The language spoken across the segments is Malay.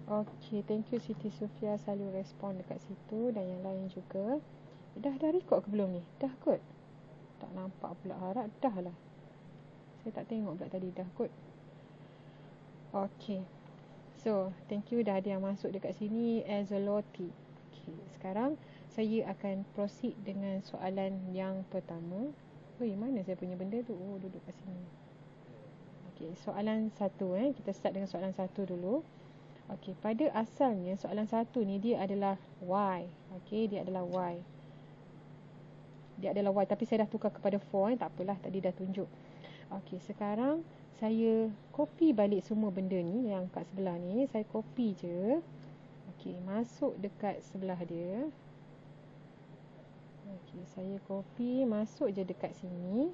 Okey, thank you Siti Sufia selalu respon dekat situ dan yang lain juga. Dah record ke belum ni? Dah kot. Tak nampak pula, harap dah lah. Saya tak tengok pula tadi dah kot. Okey. So, thank you dah ada yang masuk dekat sini as a loti. Okey, sekarang saya akan proceed dengan soalan yang pertama. Oi, mana saya punya benda tu? Oh, duduk kat sini. Okey, soalan 1 kita start dengan soalan 1 dulu. Okey, pada asalnya soalan 1 ni dia adalah y. Okey, dia adalah y. Dia adalah y tapi saya dah tukar kepada 4 tak apalah, tadi dah tunjuk. Okey, sekarang saya copy balik semua benda ni yang kat sebelah ni, saya copy je. Okey, masuk dekat sebelah dia. Okey, saya copy, masuk je dekat sini.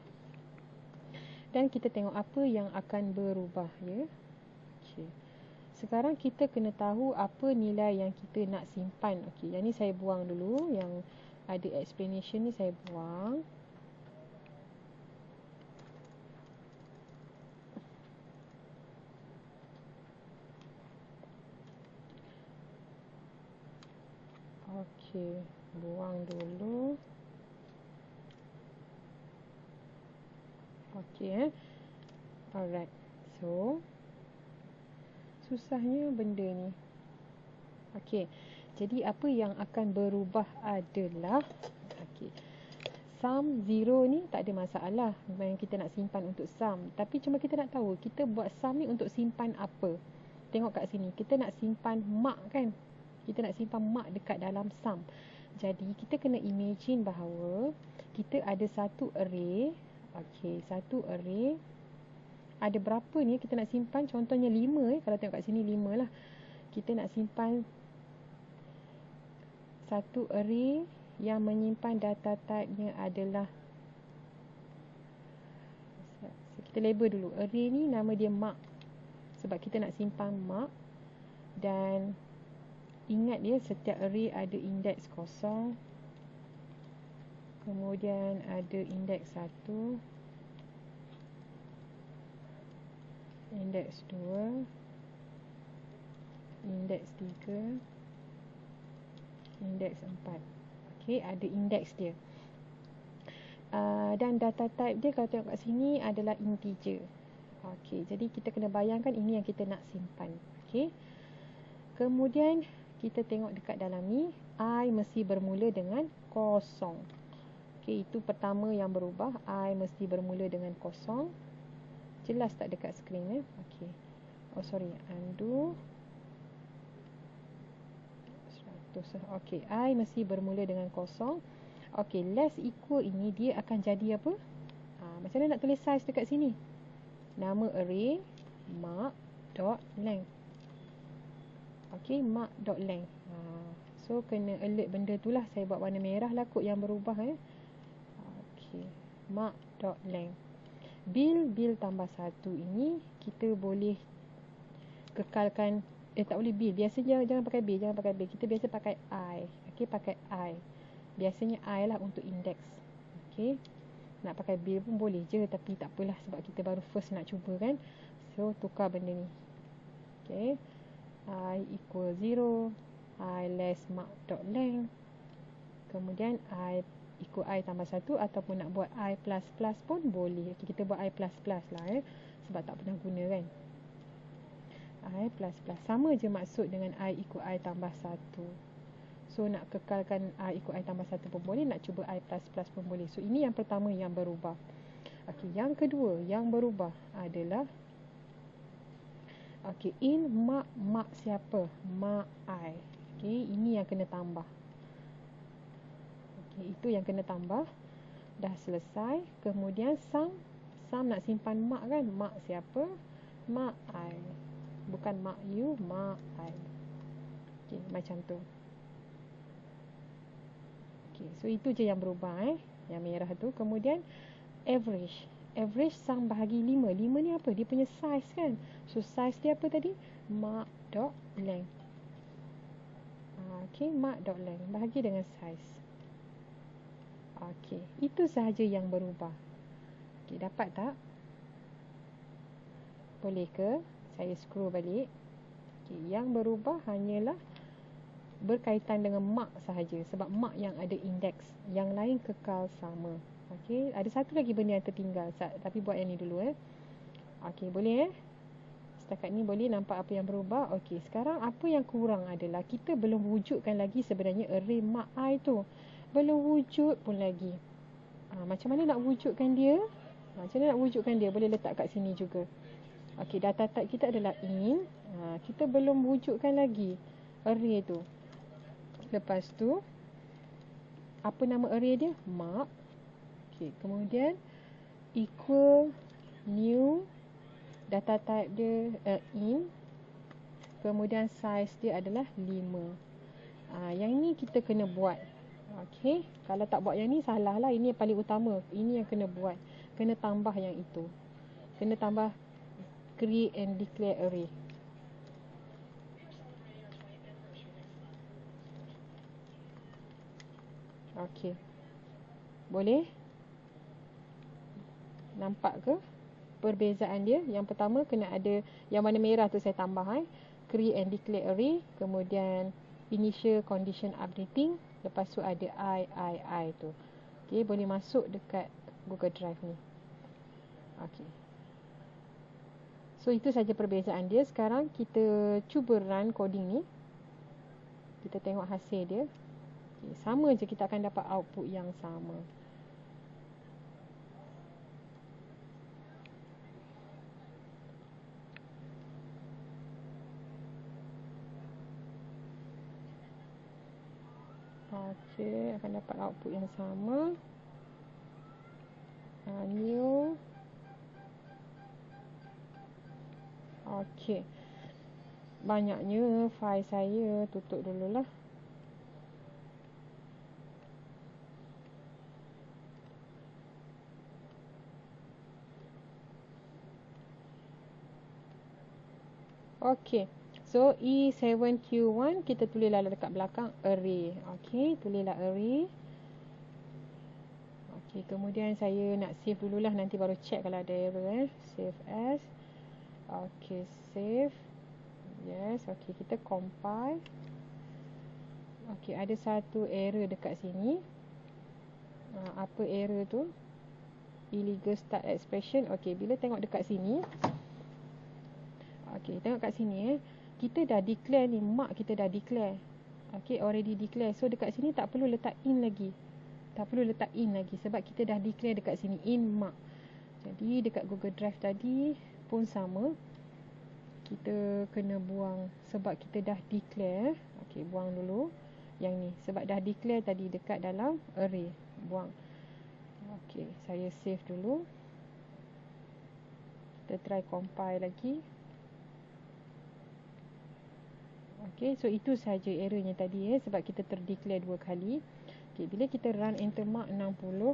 Dan kita tengok apa yang akan berubah ya. Okey. Sekarang kita kena tahu apa nilai yang kita nak simpan. Okey, yang ni saya buang dulu, yang ada explanation ni saya buang. Okey, buang dulu. Okey Alright. So, susahnya benda ni. Okey. Jadi apa yang akan berubah adalah sum 0 ni tak ada masalah. Memang kita nak simpan untuk sum. Tapi cuma kita nak tahu kita buat sum ni untuk simpan apa. Tengok kat sini. Kita nak simpan mark kan. Kita nak simpan mark dekat dalam sum. Jadi kita kena imagine bahawa kita ada satu array. Okey, satu array. Ada berapa ni kita nak simpan? Contohnya 5 Kalau tengok kat sini 5 lah. Kita nak simpan satu array yang menyimpan data type-nya adalah, kita label dulu. Array ni nama dia mark. Sebab kita nak simpan mark. Dan ingat dia setiap array ada indeks 0. Kemudian ada indeks 1. Indeks 2. Indeks 3. Indeks 4. Okey, ada indeks dia. Dan data type dia kalau tengok kat sini adalah integer. Okey, jadi kita kena bayangkan ini yang kita nak simpan. Okey. Kemudian kita tengok dekat dalam ni, I mesti bermula dengan 0. Okey, itu pertama yang berubah, I mesti bermula dengan 0. Jelas tak dekat skrin Okey. Oh sorry, undo. Okey, I mesti bermula dengan 0. Okey, less equal ini dia akan jadi apa? Macam mana nak tulis size dekat sini? Nama array mark.length. Okey, mark.length. So kena alert benda tu lah. Saya buat warna merah lah kot yang berubah Okey, mark.length. Bil tambah 1 ini kita boleh kekalkan. Tak boleh bil. Biasanya jangan pakai bil, Kita biasa pakai I. Okey, pakai I. Biasanya I lah untuk index. Okey. Nak pakai bil pun boleh je, tapi tak apalah sebab kita baru first nak cuba kan. So tukar benda ni. Okey. I equal 0. I less mark.length. Kemudian I equal I tambah 1 ataupun nak buat I plus plus pun boleh. Okey, kita buat I plus plus lah sebab tak pernah guna kan. I plus plus. Sama je maksud dengan I equal I tambah 1. So nak kekalkan I equal I tambah 1 pun boleh. Nak cuba I plus plus pun boleh. So ini yang pertama yang berubah. Okey, yang kedua yang berubah adalah in mark siapa? Mark I. Okey, ini yang kena tambah. Okey, itu yang kena tambah. Dah selesai. Kemudian sum nak simpan mark kan? Mark siapa? Mark I. Bukan mark you, mark I. Okey, macam tu. Okey, so itu je yang berubah yang merah tu. Kemudian average sum bahagi 5. 5 ni apa? Dia punya size kan. So size dia apa tadi? Mark.length. Okey, mark.length bahagi dengan size. Okey, itu sahaja yang berubah. Okey, dapat tak? Boleh ke? Saya scroll balik. Okay, yang berubah hanyalah berkaitan dengan mark sahaja, sebab mark yang ada indeks, yang lain kekal sama. Okey, ada satu lagi benda yang tertinggal, tapi buat yang ni dulu Okey, boleh setakat ni boleh nampak apa yang berubah. Okey, sekarang apa yang kurang adalah kita belum wujudkan lagi sebenarnya array mark I tu. Belum wujud pun lagi. Macam mana nak wujudkan dia? Macam mana nak wujudkan dia? Boleh letak kat sini juga. Okey, data type kita adalah in. Kita belum wujudkan lagi array tu. Lepas tu apa nama array dia? Mark. Okey, kemudian equal new, data type dia in, kemudian size dia adalah 5. Yang ni kita kena buat. Okey, kalau tak buat yang ni salah lah. Ini yang paling utama, ini yang kena buat. Kena tambah yang itu. Kena tambah create and declare array. Okey, boleh nampak ke perbezaan dia? Yang pertama kena ada yang warna merah tu, saya tambah create and declare array, kemudian initial condition updating, lepas tu ada I tu. Okey, boleh masuk dekat Google Drive ni. Okey, so itu saja perbezaan dia. Sekarang kita cuba run coding ni, kita tengok hasil dia. Okey, sama je, kita akan dapat output yang sama. Okey, akan dapat output yang sama. New. Okey, banyaknya file saya, tutup dululah. Okey, so E7Q1 kita tulislah dekat belakang array. Okey, tulislah array. Okey, kemudian saya nak save dululah, nanti baru check kalau ada error Save as. Okey, save. Yes, okey, kita compile. Okey, ada satu error dekat sini. Apa error tu? Illegal start expression. Okey, bila tengok dekat sini, okey, tengok kat sini kita dah declare ni, mark kita dah declare. Okey, already declare. So dekat sini tak perlu letak in lagi. Tak perlu letak in lagi sebab kita dah declare dekat sini in mark. Jadi dekat Google Drive tadi pun sama. Kita kena buang sebab kita dah declare. Okey, buang dulu yang ni sebab dah declare tadi dekat dalam array. Buang. Okey, saya save dulu. Kita try compile lagi. Okey, so itu sahaja errornya tadi sebab kita terdeclare dua kali. Okey, bila kita run enter mark 60,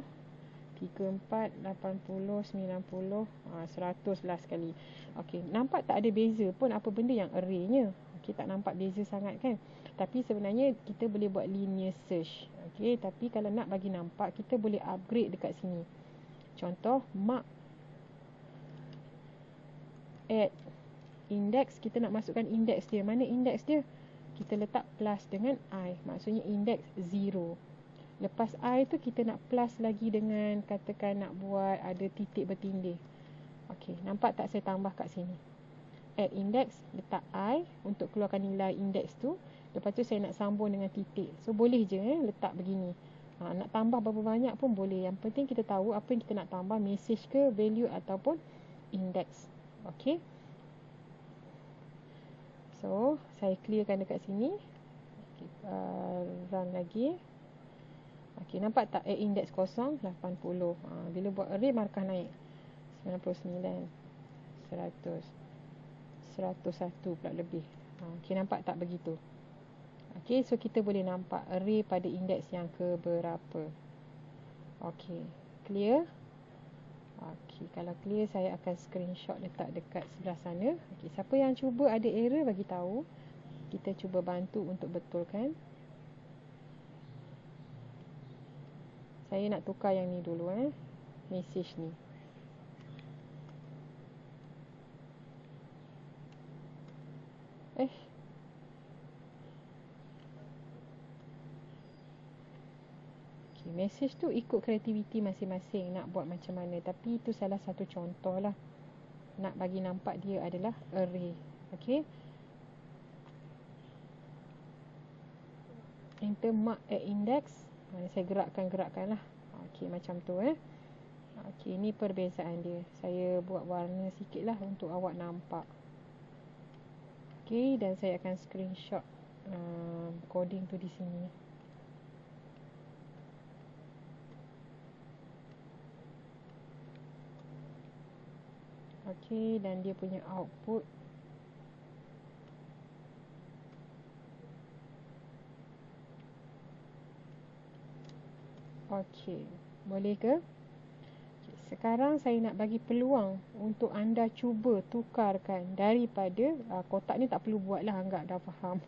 34, 80, 90, 100 lah sekali. Okey, nampak tak ada beza pun apa benda yang arraynya. Okey, tak nampak beza sangat kan. Tapi sebenarnya kita boleh buat linear search. Okey, tapi kalau nak bagi nampak, kita boleh upgrade dekat sini. Contoh, mark add index, kita nak masukkan index dia. Mana index dia? Kita letak plus dengan I. Maksudnya index 0. Lepas I tu kita nak plus lagi dengan, katakan nak buat ada titik bertindih. Okey, nampak tak saya tambah kat sini? Add index, letak I untuk keluarkan nilai index tu. Lepas tu saya nak sambung dengan titik. So boleh je letak begini. Nak tambah berapa banyak pun boleh. Yang penting kita tahu apa yang kita nak tambah, message ke, value ataupun index. Okey. So saya clearkan dekat sini. Okay, run lagi. Okey, nampak tak index kosong 80. Bila buat array markah naik 99, 100, 101 pula lebih. Okey, nampak tak begitu? Okey, so kita boleh nampak array pada index yang ke berapa. Okey, clear? Okey, kalau clear saya akan screenshot letak dekat sebelah sana. Okey, siapa yang cuba ada error bagi tahu. Kita cuba bantu untuk betulkan. Saya nak tukar yang ni dulu message ni. Message tu ikut kreativiti masing-masing nak buat macam mana. Tapi itu salah satu contoh lah. Nak bagi nampak dia adalah array. Okay. Enter mark at index. Saya gerakkan lah. Okay, macam tu Okay, ni perbezaan dia. Saya buat warna sikit lah untuk awak nampak. Okay, dan saya akan screenshot coding tu di sini. Okay, dan dia punya output. Okay, boleh ke? Sekarang saya nak bagi peluang untuk anda cuba tukarkan daripada kotak ni tak perlu buat lah, anggap dah faham.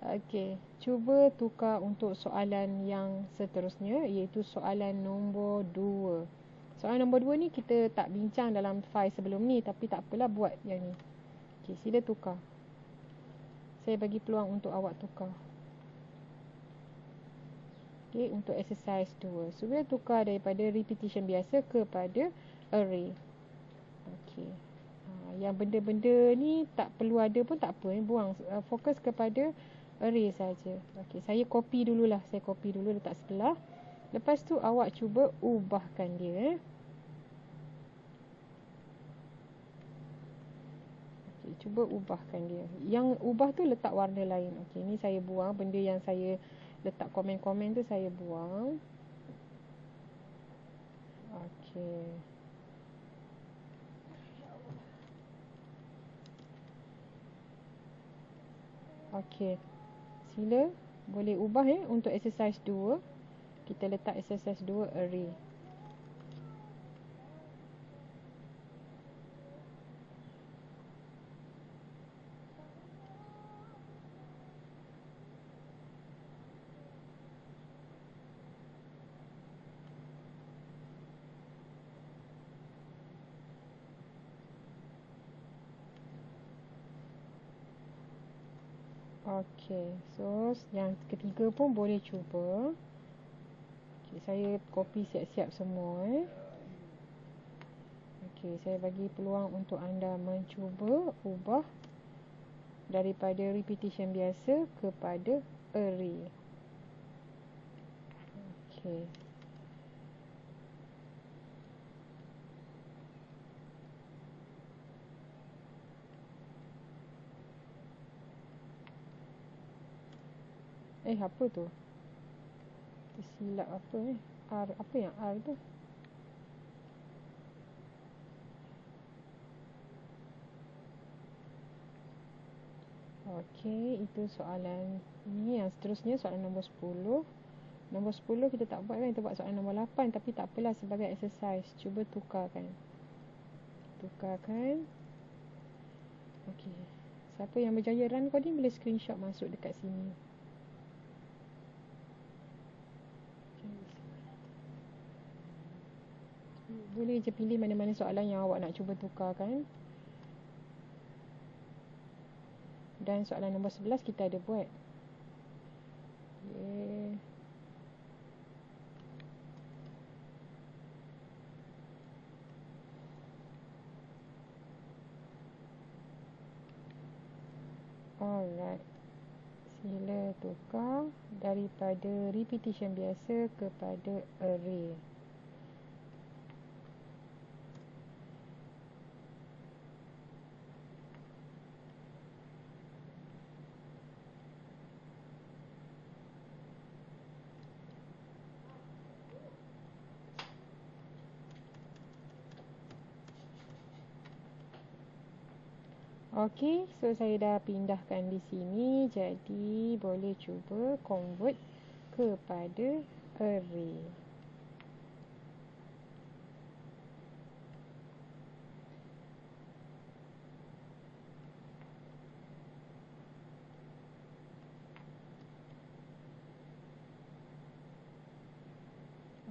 Okey, cuba tukar untuk soalan yang seterusnya, iaitu soalan nombor 2. Soalan nombor 2 ni kita tak bincang dalam file sebelum ni, tapi tak apalah, buat yang ni. Okey, sila tukar. Saya bagi peluang untuk awak tukar. Okay, untuk exercise 2. So, bila tukar daripada repetition biasa kepada array. Okay. Yang benda-benda ni tak perlu ada pun tak apa. Buang. Fokus kepada array saja. Okay, saya copy dululah. Saya copy dulu, letak sebelah. Lepas tu awak cuba ubahkan dia. Okay, cuba ubahkan dia. Yang ubah tu letak warna lain. Okay, ni saya buang benda yang saya letak komen-komen tu, saya buang. Okey. Okey. Sila boleh ubah untuk exercise 2. Kita letak exercise 2 array. Okey, so yang ketiga pun boleh cuba. Okey, saya copy siap-siap semua Okey, saya bagi peluang untuk anda mencuba ubah daripada repetition biasa kepada array. Okey. Apa tu? Tersilap apa ni? R, apa yang R tu? Okey, itu soalan ni. Yang seterusnya soalan nombor 10. Nombor 10 kita tak buat kan, kita buat soalan nombor 8. Tapi tak apalah, sebagai exercise. Cuba tukarkan. Okey. Siapa yang berjaya run coding boleh screenshot masuk dekat sini. Boleh je pilih mana-mana soalan yang awak nak cuba tukarkan. Dan soalan nombor 11 kita ada buat. Okay. Alright. Sila tukar daripada repetition biasa kepada array. Okey, so saya dah pindahkan di sini. Jadi boleh cuba convert kepada array.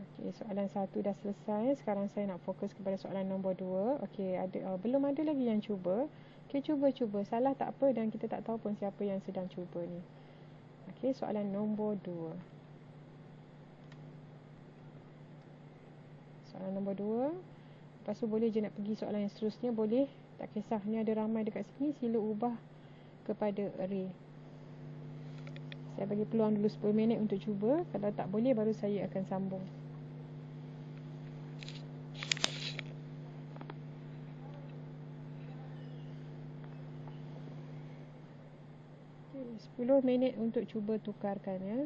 Okey, soalan 1 dah selesai. Sekarang saya nak fokus kepada soalan nombor 2. Okey, belum ada lagi yang cuba. Okey, cuba. Salah tak apa, dan kita tak tahu pun siapa yang sedang cuba ni. Okey, soalan nombor 2. Soalan nombor 2. Lepas tu boleh je nak pergi soalan yang seterusnya. Boleh, tak kisah ni ada ramai dekat sini, sila ubah kepada array. Saya bagi peluang dulu 10 minit untuk cuba. Kalau tak boleh, baru saya akan sambung. Okay, 10 minit untuk cuba tukarkan ya.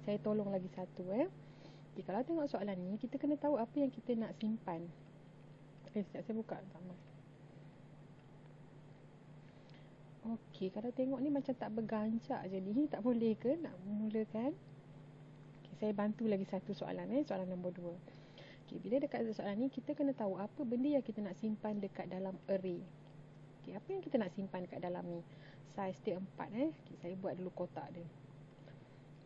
Saya tolong lagi satu Okay, kalau tengok soalan ni, kita kena tahu apa yang kita nak simpan. Sekejap saya buka sama. Okey, kalau tengok ni macam tak berganjak je ni, tak boleh ke nak mulakan? Okay, saya bantu lagi satu soalan soalan nombor 2. Okay, bila dekat soalan ni, kita kena tahu apa benda yang kita nak simpan dekat dalam array. Okay, apa yang kita nak simpan dekat dalam ni? Saiz dia 4 Okay, saya buat dulu kotak dia.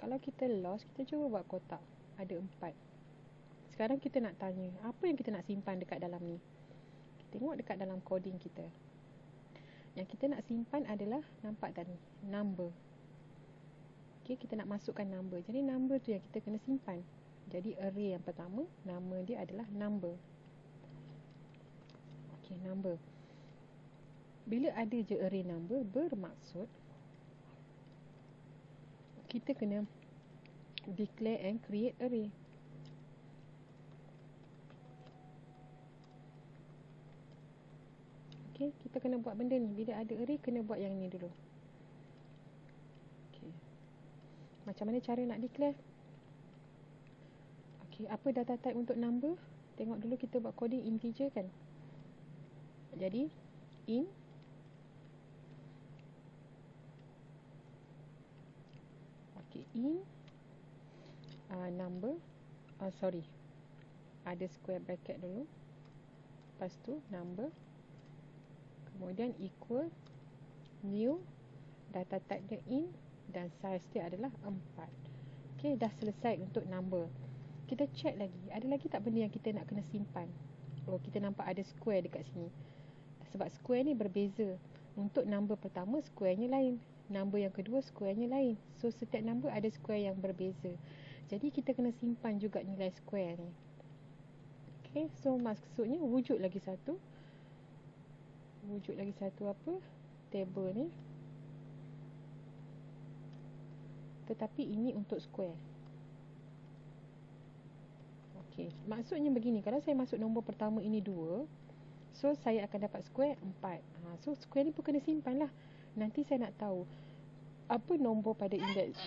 Kalau kita lost, kita cuba buat kotak. Ada 4. Sekarang kita nak tanya, apa yang kita nak simpan dekat dalam ni? Tengok dekat dalam coding kita. Yang kita nak simpan adalah, nampak tak ni? Number. Okay, kita nak masukkan number. Jadi number tu yang kita kena simpan. Jadi array yang pertama, nama dia adalah number. Okay, number. Bila ada je array number, bermaksud kita kena declare and create array. Okay, kita kena buat benda ni. Bila ada array, kena buat yang ni dulu. Okay. Macam mana cara nak declare? Okay, apa data type untuk number? Tengok dulu kita buat coding integer kan? Jadi, in number, ada square bracket dulu. Lepas tu number, kemudian equal new, data type dia in, dan size dia adalah 4. Okay, dah selesai untuk number. Kita check lagi, ada lagi tak benda yang kita nak kena simpan? Oh, kita nampak ada square dekat sini. Sebab square ni berbeza. Untuk number pertama, square nya lain. Number yang kedua squarenya lain. So setiap number ada square yang berbeza. Jadi kita kena simpan juga nilai square ni. Okay, so maksudnya wujud lagi satu apa? Table ni. Tetapi ini untuk square. Okay, maksudnya begini, kalau saya masuk nombor pertama ini 2, so saya akan dapat square 4. So square ni pun kena simpan lah. Nanti saya nak tahu apa nombor pada indeks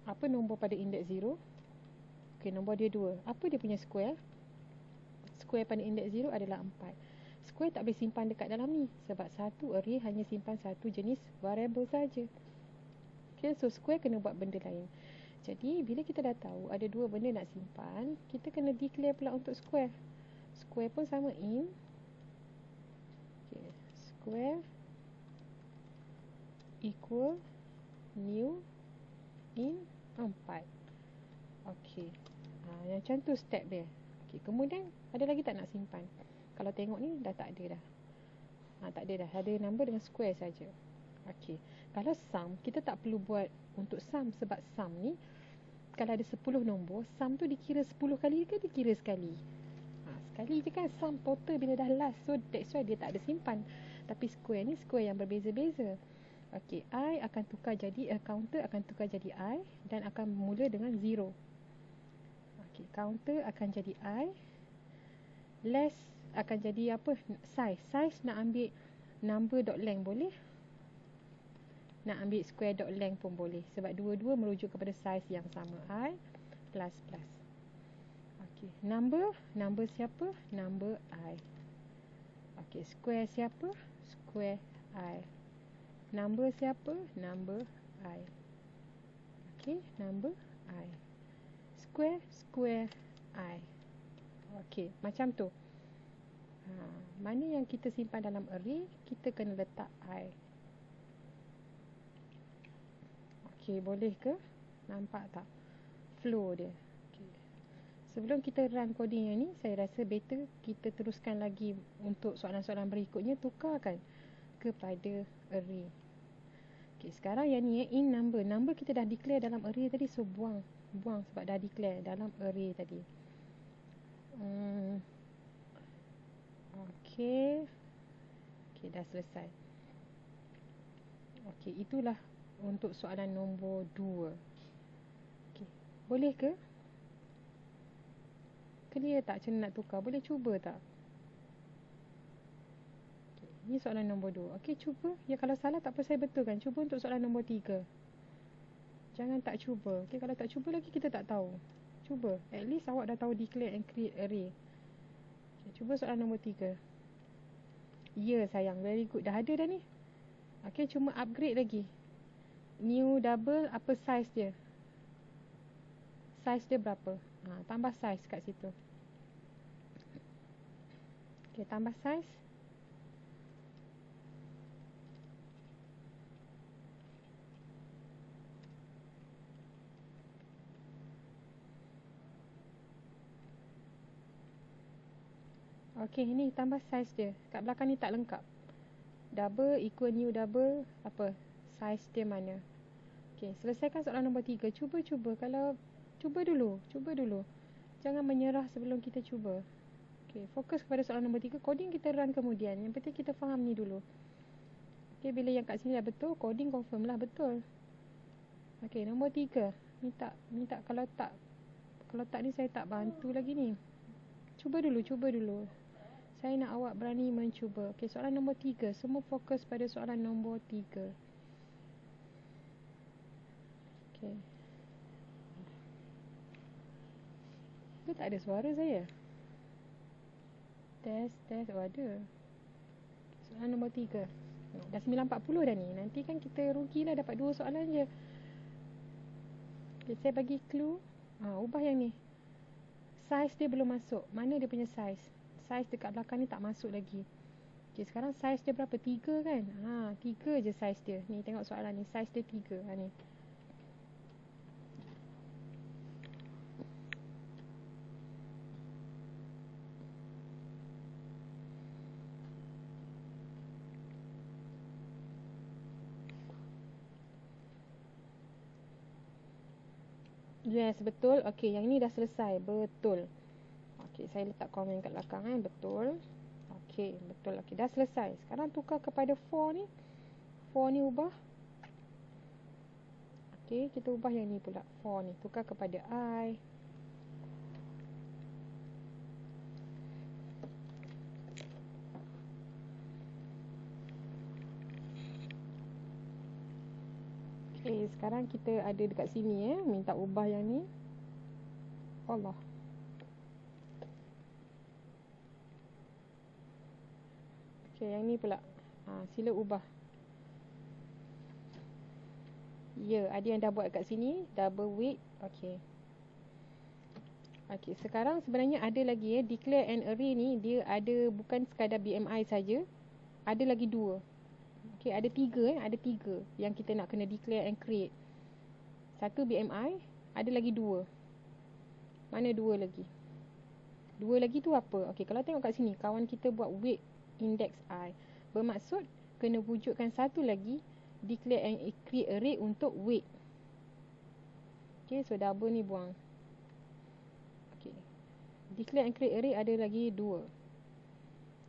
0. Okay, nombor dia 2. Apa dia punya square? Square pada indeks 0 adalah 4. Square tak boleh simpan dekat dalam ni, sebab satu array hanya simpan satu jenis variable saja. Okay, so square kena buat benda lain. Jadi bila kita dah tahu ada dua benda nak simpan, kita kena declare pula untuk square. Square pun sama in, okay, square equal new in 4. Okay, macam tu step dia. Okay, kemudian ada lagi tak nak simpan? Kalau tengok ni dah tak ada dah. Tak ada dah. Ada number dengan square saja. Okay, kalau sum, kita tak perlu buat untuk sum, sebab sum ni kalau ada 10 nombor, sum tu dikira 10 kali ke dikira sekali? Sekali je kan sum total bila dah last. So that's why dia tak ada simpan. Tapi square ni square yang berbeza-beza. Okay, I akan tukar jadi, counter akan tukar jadi I dan akan mula dengan 0. Okay, counter akan jadi I, less akan jadi apa? Size nak ambil number.length boleh, nak ambil square.length pun boleh, sebab dua-dua merujuk kepada size yang sama, I plus plus. Okay, number siapa? Number I. Okay, square siapa? Square I. Number siapa? Number I. Okay, number I. Square I. Okay, macam tu. Mana yang kita simpan dalam array, kita kena letak I. Okay, boleh ke? Nampak tak flow dia? Okay. Sebelum kita run coding yang ni, saya rasa better kita teruskan lagi untuk soalan-soalan berikutnya, tukarkan kepada array. Okay, sekarang yang ni in number. Number kita dah declare dalam array tadi, so buang sebab dah declare dalam array tadi. Okay, dah selesai. Okay, itulah untuk soalan nombor 2. Okay, boleh ke? Clear tak macam nak tukar? Boleh cuba tak? Okay, ni soalan nombor 2. Okay, cuba. Ya, kalau salah tak apa, saya betulkan. Cuba untuk soalan nombor 3. Jangan tak cuba. Okay, kalau tak cuba lagi kita tak tahu. Cuba. At least awak dah tahu declare and create array. Okay, cuba soalan nombor 3. Ya, sayang. Very good. Dah ada dah ni. Okay, cuma upgrade lagi. New double, apa size dia? Size dia berapa? Tambah size kat situ. Okay, tambah size. Okay, ni tambah size dia. Kat belakang ni tak lengkap. Double equal new double, apa? Size dia mana? Okay, selesaikan soalan nombor 3. Cuba. Kalau cuba dulu. Jangan menyerah sebelum kita cuba. Okay, fokus kepada soalan nombor 3. Coding kita run kemudian. Yang penting kita faham ni dulu. Okay, bila yang kat sini dah betul, coding confirm lah betul. Okay, nombor 3. Minta kalau tak ni saya tak bantu lagi ni. Cuba dulu. Saya nak awak berani mencuba. Okay, soalan nombor 3. Semua fokus pada soalan nombor 3. Okay. Itu tak ada suara saya. Test. Oh, ada. Soalan nombor 3. Dah 9.40 dah ni. Nanti kan kita rugilah dapat 2 soalan je. Okay, saya bagi clue. Ubah yang ni. Size dia belum masuk. Mana dia punya size? Size dekat belakang ni tak masuk lagi. Okay, sekarang size dia berapa? 3 kan? 3 je size dia. Ni tengok soalan ni. Size dia 3. Ni. Yes, betul. Okey, yang ni dah selesai. Betul. Okey, saya letak komen kat belakang betul. Okey, betul. Okey, dah selesai. Sekarang tukar kepada for ni. For ni ubah. Okey, kita ubah yang ni pula. For ni tukar kepada I. Okey, sekarang kita ada dekat sini minta ubah yang ni. Allah. Okey, yang ni pula. Sila ubah. Ya, ada yang dah buat kat sini. Double weight. Okey. Okey, sekarang sebenarnya ada lagi declare an array ni dia ada bukan sekadar BMI saja. Ada lagi dua. Okey, ada tiga ada tiga yang kita nak kena declare and create. Satu BMI, ada lagi dua. Mana dua lagi? Dua lagi tu apa? Okey, kalau tengok kat sini, kawan kita buat weight index I. Bermaksud kena wujudkan satu lagi declare and create array untuk weight. Okey, so double ni buang. Okey. Declare and create array ada lagi dua.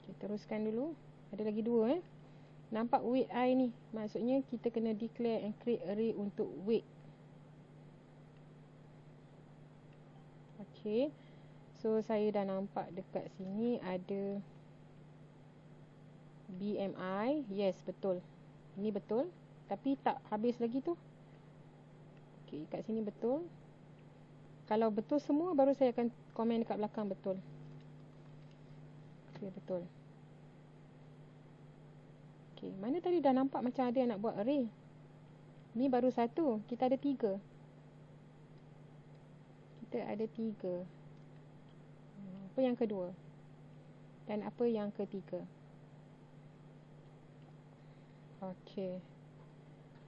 Okey, teruskan dulu. Ada lagi dua Nampak weight I ni? Maksudnya kita kena declare and create array untuk weight. Okey. So saya dah nampak dekat sini ada BMI. Yes, betul. Ini betul. Tapi tak habis lagi tu. Okey, kat sini betul. Kalau betul semua baru saya akan komen dekat belakang betul. Okey, betul. Okey, mana tadi dah nampak macam ada yang nak buat array. Ni baru satu. Kita ada tiga. Kita ada tiga. Apa yang kedua? Dan apa yang ketiga? Okey.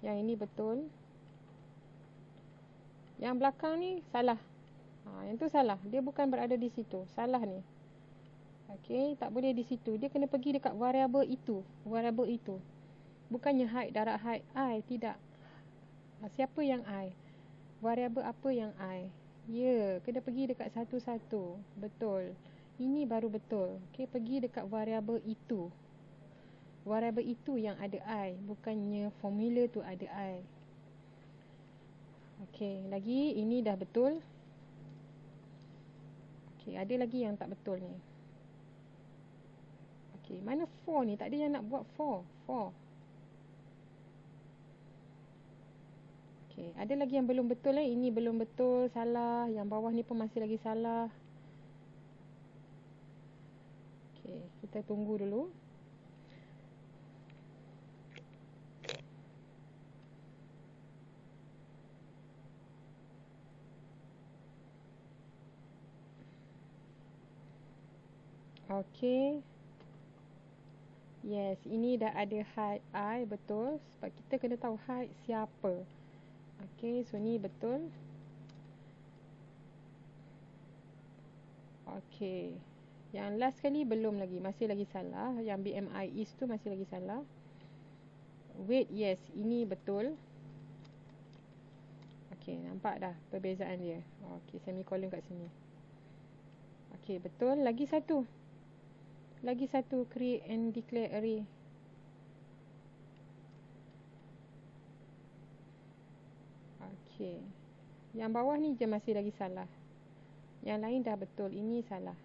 Yang ini betul. Yang belakang ni salah. Yang tu salah. Dia bukan berada di situ. Salah ni. Okey, tak boleh di situ. Dia kena pergi dekat variable itu. Variable itu. Bukannya height, darab height I. Tidak. Siapa yang I? Variable apa yang I? Ya, kena pergi dekat satu-satu. Betul. Ini baru betul. Okey, pergi dekat variable itu. Variable itu yang ada I. Bukannya formula tu ada I. Okey, lagi ini dah betul. Okey, ada lagi yang tak betul ni. Okey, mana for ni? Tak ada yang nak buat for. Okey, ada lagi yang belum betul Ini belum betul, salah. Yang bawah ni pun masih lagi salah. Okey, kita tunggu dulu. Okey. Yes, ini dah ada height I, betul. Sebab kita kena tahu height siapa. Okey, so ni betul. Okey. Yang last sekali belum lagi, masih lagi salah. Yang BMI is tu masih lagi salah. Weight, yes, ini betul. Okey, nampak dah perbezaan dia. Okey, semicolon kat sini. Okey, betul. Lagi satu. Create and declare array. Okey. Yang bawah ni je masih lagi salah. Yang lain dah betul. Ini salah.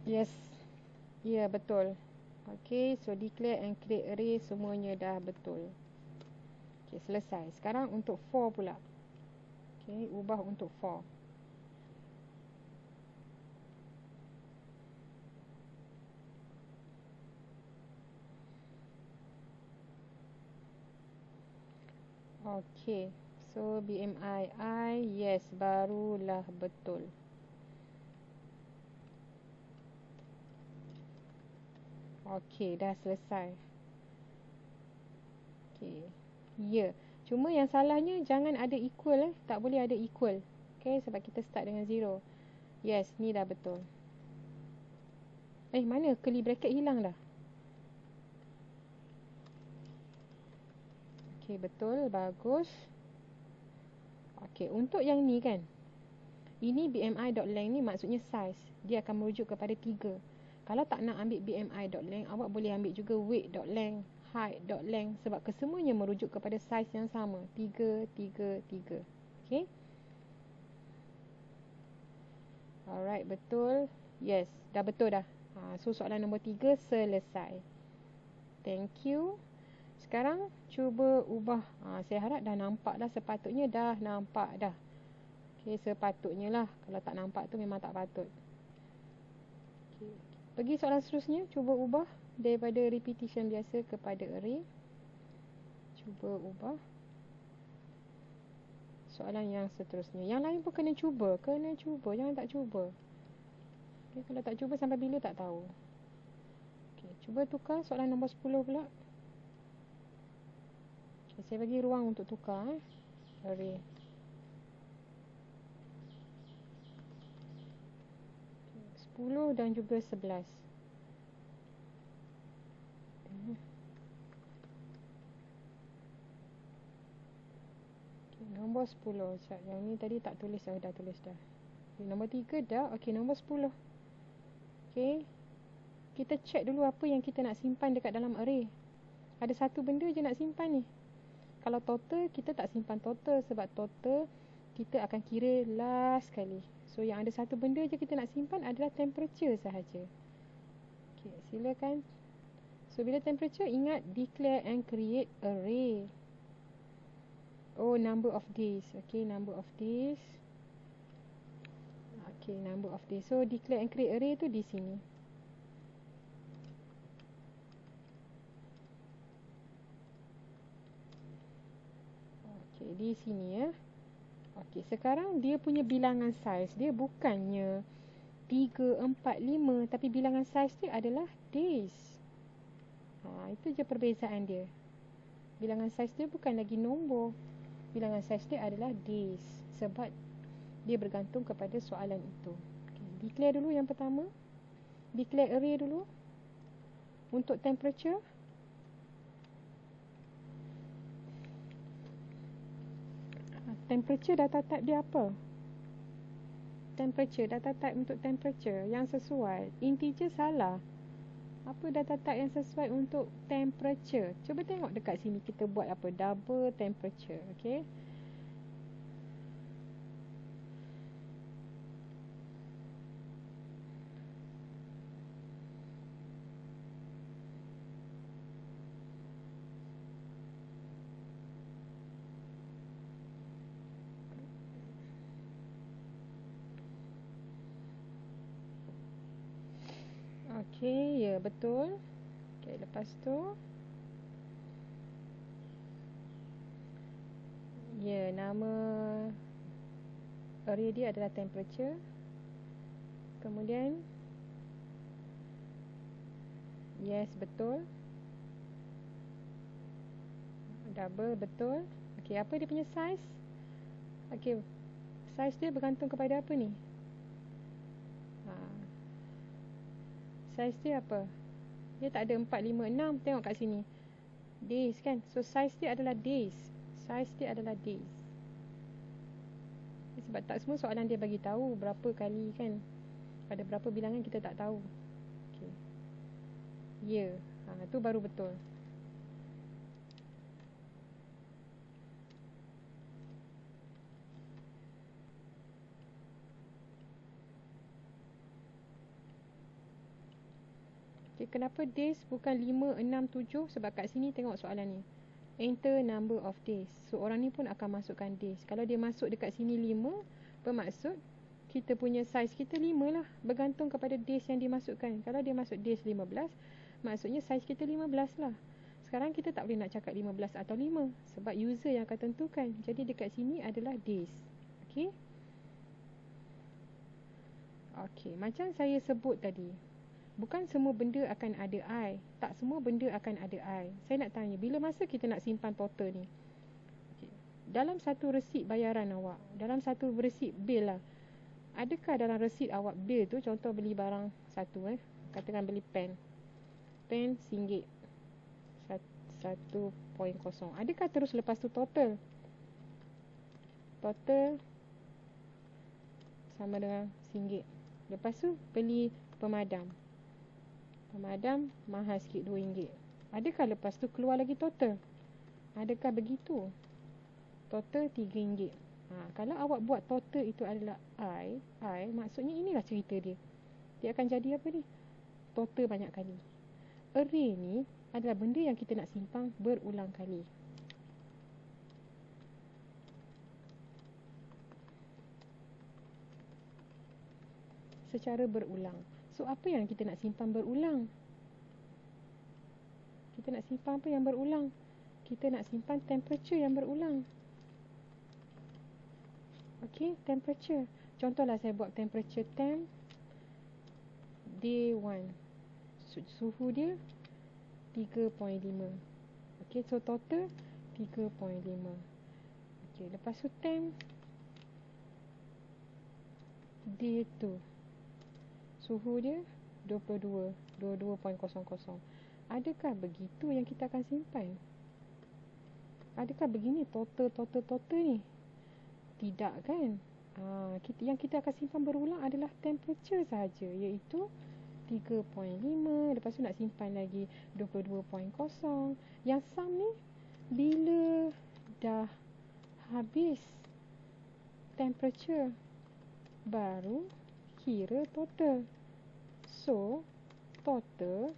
Yes. Ya, betul. Okey, so declare and create array semuanya dah betul. Okey, selesai. Sekarang untuk for pula. Okey, ubah untuk for. Okey. So BMI I, yes, barulah betul. Okey, dah selesai. Okey. Ya. Cuma yang salahnya jangan ada equal Tak boleh ada equal. Okey, sebab kita start dengan 0. Yes, ni dah betul. Mana curly bracket hilang dah? Okey, betul. Bagus. Okey, untuk yang ni kan, ini BMI.length ni maksudnya size. Dia akan merujuk kepada 3. Kalau tak nak ambil BMI.length, awak boleh ambil juga weight.length, height.length, sebab kesemuanya merujuk kepada size yang sama. 3, 3, 3. Okey. Alright, betul. Yes, dah betul dah. So soalan nombor 3 selesai. Thank you. Sekarang cuba ubah. Saya harap dah nampak dah. Sepatutnya dah nampak dah. Okay, sepatutnya lah. Kalau tak nampak tu memang tak patut. Okay. Pergi soalan seterusnya. Cuba ubah daripada repetition biasa kepada array. Cuba ubah. Soalan yang seterusnya. Yang lain pun kena cuba. Kena cuba. Jangan tak cuba. Okay, kalau tak cuba sampai bila tak tahu. Okay, cuba tukar soalan nombor 10 pula. Okay, saya bagi ruang untuk tukar. Array. 10 dan juga 11. Okay, nombor 10. Yang ni tadi tak tulis dah. Dah tulis dah. Okay, nombor 3 dah. Okay, nombor 10. Okay. Kita check dulu apa yang kita nak simpan dekat dalam array. Ada satu benda je nak simpan ni. Kalau total, kita tak simpan total. Sebab total kita akan kira last kali. So yang ada satu benda je kita nak simpan adalah temperature sahaja. Okay, silakan. So bila temperature, ingat declare and create array. Oh, number of days. Okay, number of days. Okay, number of days. So declare and create array tu di sini. Okay, di sini ya. Okay, sekarang dia punya bilangan size dia bukannya 3, 4, 5, tapi bilangan size dia adalah days. Itu je perbezaan dia. Bilangan size dia bukan lagi nombor. Bilangan size dia adalah days. Sebab dia bergantung kepada soalan itu. Okay, declare dulu yang pertama. Declare array dulu. Untuk temperature, temperature data type dia apa? Temperature, data type untuk temperature yang sesuai. Integer salah. Apa data type yang sesuai untuk temperature? Cuba tengok dekat sini kita buat apa? Double temperature. Okay. Okay, ya betul. Okay, lepas tu ya, nama array dia adalah temperature. Kemudian yes, betul. Double, betul. Okay, apa dia punya size? Okay, size dia bergantung kepada apa ni? Size dia apa? Dia tak ada 4, 5, 6. Tengok kat sini. Days kan? So size dia adalah days. Size dia adalah days. Sebab tak semua soalan dia bagi tahu berapa kali kan. Pada berapa bilangan kita tak tahu. Okay. Ya. Tu baru betul. Okay, kenapa days bukan 5, 6, 7? Sebab kat sini tengok soalan ni. Enter number of days. So orang ni pun akan masukkan days. Kalau dia masuk dekat sini 5, bermaksud kita punya size kita 5 lah. Bergantung kepada days yang dimasukkan. Kalau dia masuk days 15, maksudnya size kita 15 lah. Sekarang kita tak boleh nak cakap 15 atau 5. Sebab user yang akan tentukan. Jadi dekat sini adalah days. Okay. Okay, macam saya sebut tadi. Bukan semua benda akan ada I. Tak semua benda akan ada I. Saya nak tanya, bila masa kita nak simpan total ni? Okay. Dalam satu resit bayaran awak, dalam satu resit bil lah, Adakah dalam resit awak bil tu, contoh beli barang satu, katakan beli pen RM1, 1.0, adakah terus lepas tu total sama dengan RM1? Lepas tu beli pemadam mahal sikit RM2, adakah lepas tu keluar lagi total? Adakah begitu? Total RM3. Kalau awak buat total itu adalah I, maksudnya inilah cerita dia. Dia akan jadi apa ni? Total banyak kali. Array ni adalah benda yang kita nak simpan berulang kali. Secara berulang. So, apa yang kita nak simpan berulang? Kita nak simpan apa yang berulang? Kita nak simpan temperature yang berulang. Okey, temperature. Contohlah saya buat temperature temp day 1. Suhu dia 3.5. Okey, so total 3.5. Okey, lepas tu temp day 2. Suhu dia 22.00. Adakah begitu yang kita akan simpan? Adakah begini total ni? Tidak kan? Yang kita akan simpan berulang adalah temperature sahaja, iaitu 3.5. Lepas tu nak simpan lagi 22.0. Yang sum ni bila dah habis temperature baru kira total. So total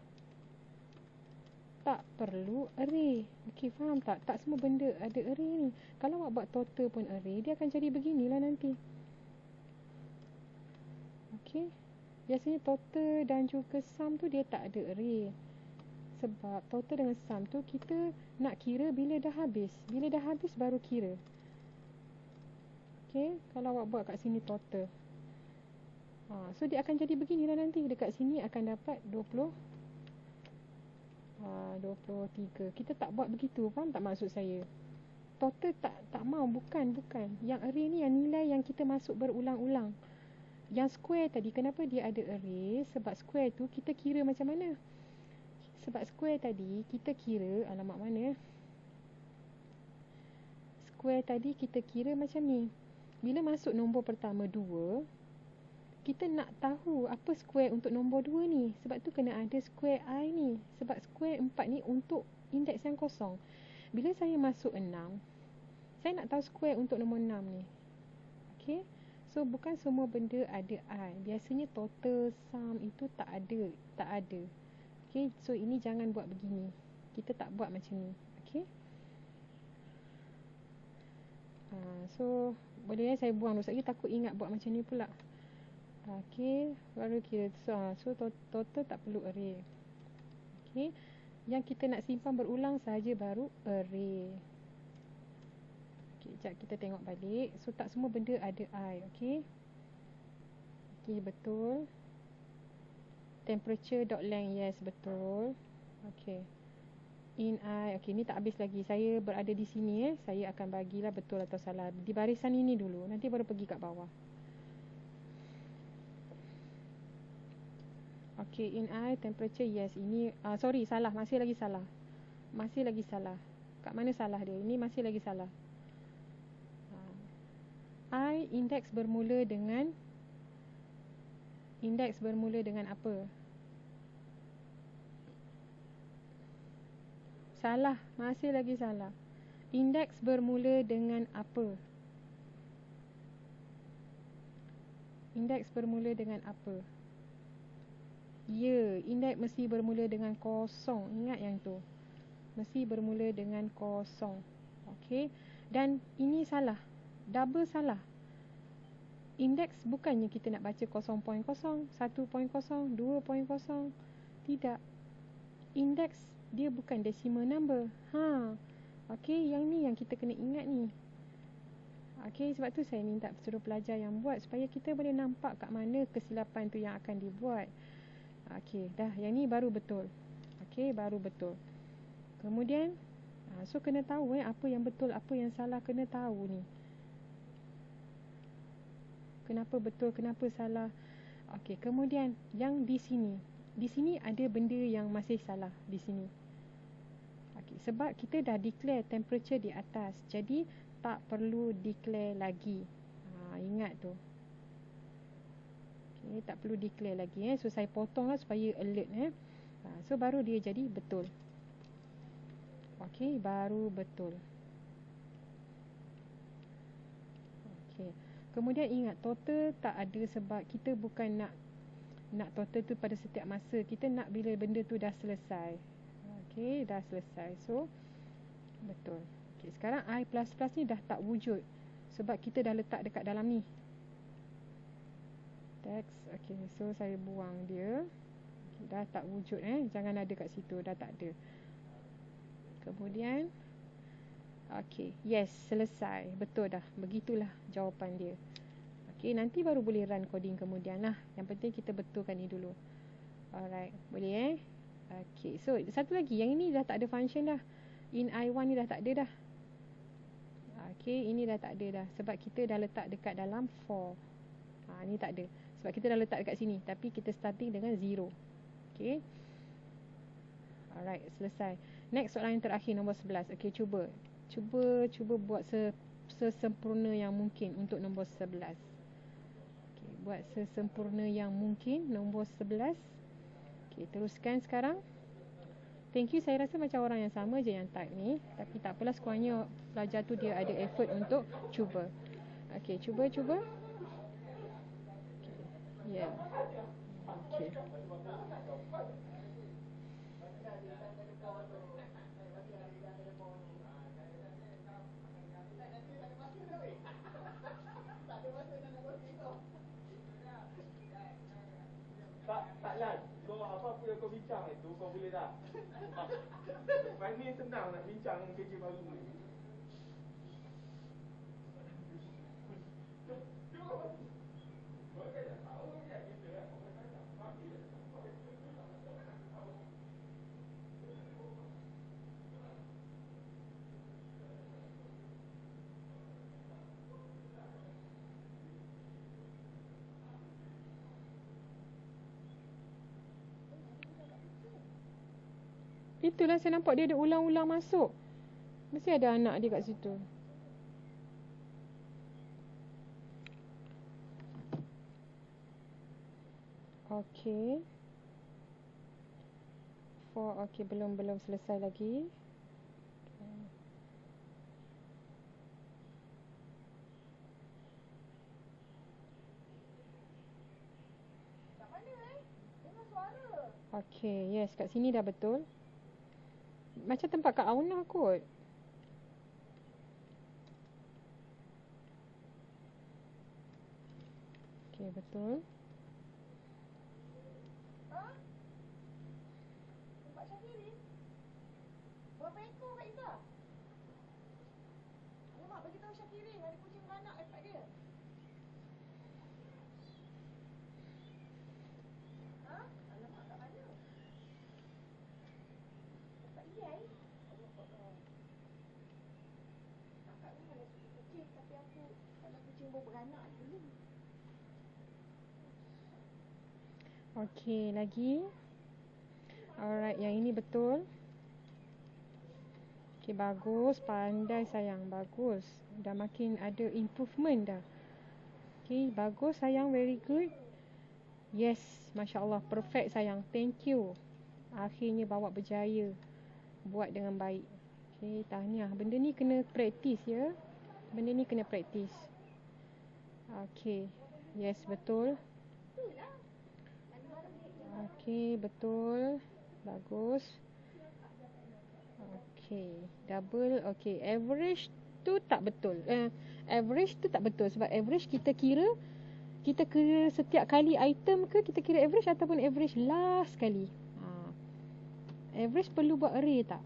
tak perlu array. Okey, faham tak? Tak semua benda ada array ni. Kalau awak buat total pun array, dia akan jadi beginilah nanti. Okey. Biasanya total dan juga sum tu dia tak ada array. Sebab total dengan sum tu kita nak kira bila dah habis. Bila dah habis baru kira. Okey, kalau awak buat kat sini total. So dia akan jadi beginilah nanti. Dekat sini akan dapat 23. Kita tak buat begitu, faham tak maksud saya? Total tak mau, bukan. Yang array ni yang nilai yang kita masuk berulang-ulang. Yang square tadi, kenapa dia ada array? Sebab square tu kita kira macam mana? Sebab square tadi kita kira, alamak mana? Square tadi kita kira macam ni. Bila masuk nombor pertama 2, kita nak tahu apa square untuk nombor 2 ni. Sebab tu kena ada square I ni. Sebab square 4 ni untuk indeks yang kosong. Bila saya masuk 6, saya nak tahu square untuk nombor 6 ni. Okay. So bukan semua benda ada I. Biasanya total, sum itu tak ada. Okay. So ini jangan buat begini. Kita tak buat macam ni. Okay. So boleh saya buang dulu. Saya takut ingat buat macam ni pula. Okey, baru kira. So total tak perlu array. Okey. Yang kita nak simpan berulang saja baru array. Okey, jap kita tengok balik. So tak semua benda ada I, okey. Okey, betul. Temperature.length, yes, betul. Okey. In I, okey, ni tak habis lagi. Saya berada di sini saya akan bagilah betul atau salah di barisan ini dulu. Nanti baru pergi kat bawah. Okay, in I, temperature, yes. Ini, sorry, salah. Masih lagi salah. Kat mana salah dia? Ini masih lagi salah. I, indeks bermula dengan apa? Salah. Masih lagi salah. Indeks bermula dengan apa? Ya, indeks mesti bermula dengan kosong. Ingat yang tu. Mesti bermula dengan kosong. Okey. Dan ini salah. Double salah. Indeks bukannya kita nak baca 0.0, 1.0, 2.0. Tidak. Indeks dia bukan decimal number. Okey, yang ni yang kita kena ingat ni. Okey, sebab tu saya minta suruh pelajar yang buat supaya kita boleh nampak kat mana kesilapan tu yang akan dibuat. Okey, dah yang ni baru betul. Okey, baru betul. Kemudian so kena tahu apa yang betul, apa yang salah, kena tahu ni. kenapa betul, kenapa salah. Okey, kemudian yang di sini. Di sini ada benda yang masih salah di sini. Okey, sebab kita dah declare temperature di atas. Jadi tak perlu declare lagi. Ingat tu. Okey, tak perlu declare lagi So saya potonglah supaya alert So baru dia jadi betul. Okey, baru betul. Okey. Kemudian ingat total tak ada sebab kita bukan nak total tu pada setiap masa. Kita nak bila benda tu dah selesai. Okey, dah selesai. So betul. Okey, sekarang I++ ni dah tak wujud sebab kita dah letak dekat dalam ni. Text. Okey, so saya buang dia. Okay, dah tak wujud jangan ada kat situ, dah tak ada. Kemudian okey, yes, selesai. Betul dah. Begitulah jawapan dia. Okey, nanti baru boleh run coding kemudian lah. Yang penting kita betulkan ni dulu. Alright, boleh Okey, so satu lagi. Yang ini dah tak ada function dah. In I1 ni dah tak ada dah. Okey, ini dah tak ada dah sebab kita dah letak dekat dalam for. Ni tak ada sebab kita dah letak dekat sini, tapi kita starting dengan 0. Okey. Alright, selesai. Next soalan yang terakhir, nombor 11. Okey, cuba buat sesempurna yang mungkin untuk nombor 11. Okey, buat sesempurna yang mungkin nombor 11. Okey, teruskan sekarang. Thank you, saya rasa macam orang yang sama je yang type ni, tapi tak apalah, sekurangnya pelajar tu dia ada effort untuk cuba. Okey, cuba. Ya. Yeah. Okey. Taklah. Kau apa yang kau bincang itu kau boleh dah. Lepas ni senang nak bincang kerja baru ni. Itulah saya nampak dia ada ulang-ulang masuk. Mesti ada anak dia kat situ. Okey. Okey, belum selesai lagi. Okey, yes, kat sini dah betul. Macam tempat Kak Auna kot. Okey, betul. Tempat Syakiri? Berapa ekor Kak Izzah? Alamak, bagi tahu Syakiri ada kucing beranak dekat dia. Alamak, kat mana? Dekat Iyai? Kakak ni ada kucing, tapi aku kalau kucing beranak belum. Okey, lagi. Alright, yang ini betul. Okey, bagus. Pandai sayang, bagus. Dah makin ada improvement dah. Okey, bagus sayang, very good. Yes, Masya Allah, perfect sayang. Thank you. Akhirnya bawa berjaya. Buat dengan baik. Okey, tahniah. Benda ni kena praktis ya. Benda ni kena praktis. Okey. Yes, betul. Okey, betul. Bagus. Okey, double. Okey, average tu tak betul. Average tu tak betul sebab average kita kira setiap kali item ke kita kira average ataupun average last kali. Average perlu buat array tak?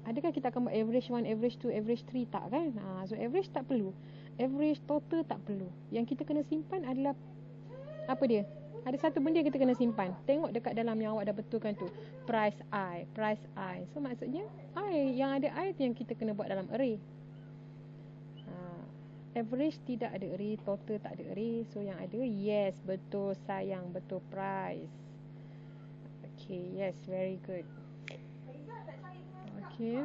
Adakah kita akan buat average 1, average 2, average 3 tak kan? So average tak perlu. Average total tak perlu. Yang kita kena simpan adalah apa dia? Ada satu benda kita kena simpan. Tengok dekat dalam yang awak dah betulkan tu. Price I. So maksudnya I, yang ada I tu yang kita kena buat dalam array. Average tidak ada array, total tak ada array. So yang ada yes, betul sayang, betul price. Okay, yes, very good. Okay.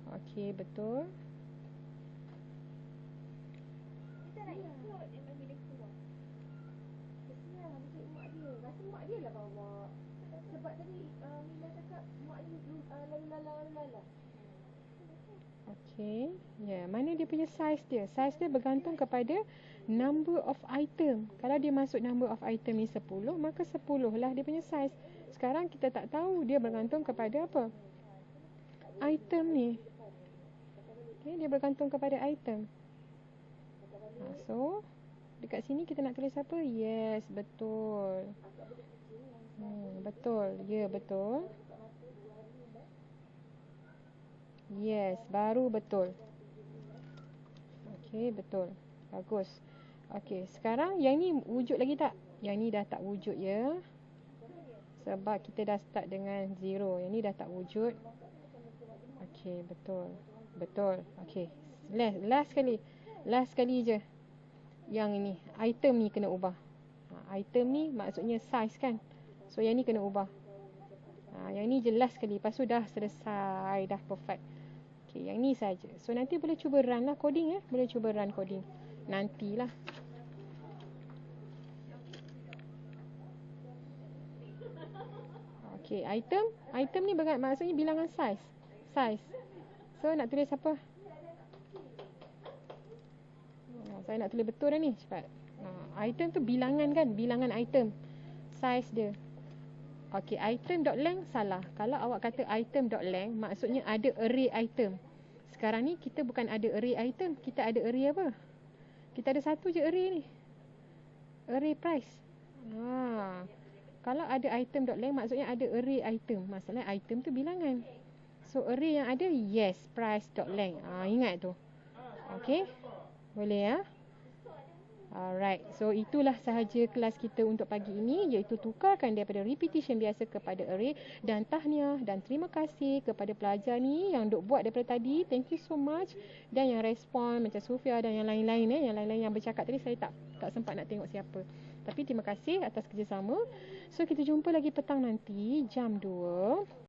Okay, betul. Kita nak ikut dia bagi dia keluar. Kesian bukan mak dia. Rasa mak dia lah bawa. Sebab tadi Mila cakap mak dia lala. Okay. Ya, mana dia punya size dia? Size dia bergantung kepada number of item. Kalau dia masuk number of item ni 10, maka 10 lah dia punya size. Sekarang kita tak tahu, dia bergantung kepada apa? Item ni. Okay, dia bergantung kepada item. So, dekat sini kita nak tulis apa? Yes, betul. Betul. Ya, betul. Yes, baru betul. Okey, betul. Bagus. Okey, sekarang yang ni wujud lagi tak? Yang ni dah tak wujud ya. Sebab kita dah start dengan 0. Yang ni dah tak wujud. Okey, betul. Betul. Okey. Last sekali. Last sekali je. Yang ini, item ni kena ubah. Item ni maksudnya size kan. So yang ni kena ubah. Yang ni jelas sekali. Lepas tu dah selesai, dah perfect. Okay, yang ni saja. So nanti boleh cuba run lah coding ya. Boleh cuba run coding. Nantilah. Okay, item ni maksudnya bilangan size. Size. So nak tulis apa? Saya nak tulis betul dah ni. Cepat. Item tu bilangan kan. Bilangan item. Size dia. Okay, item.length salah. Kalau awak kata item.length, maksudnya ada array item. Sekarang ni kita bukan ada array item. Kita ada array apa? Kita ada satu je array ni. Array price. Kalau ada item.length, maksudnya ada array item. Maksudnya item tu bilangan. So array yang ada, yes, price.length. Ingat tu. Okay. Boleh ya? Alright, so itulah sahaja kelas kita untuk pagi ini, iaitu tukarkan daripada repetition biasa kepada array. Dan tahniah dan terima kasih kepada pelajar ni yang duk buat daripada tadi. Thank you so much. Dan yang respon macam Sufia dan yang lain-lain yang lain-lain yang bercakap tadi, saya tak sempat nak tengok siapa. Tapi terima kasih atas kerjasama. So kita jumpa lagi petang nanti jam 2.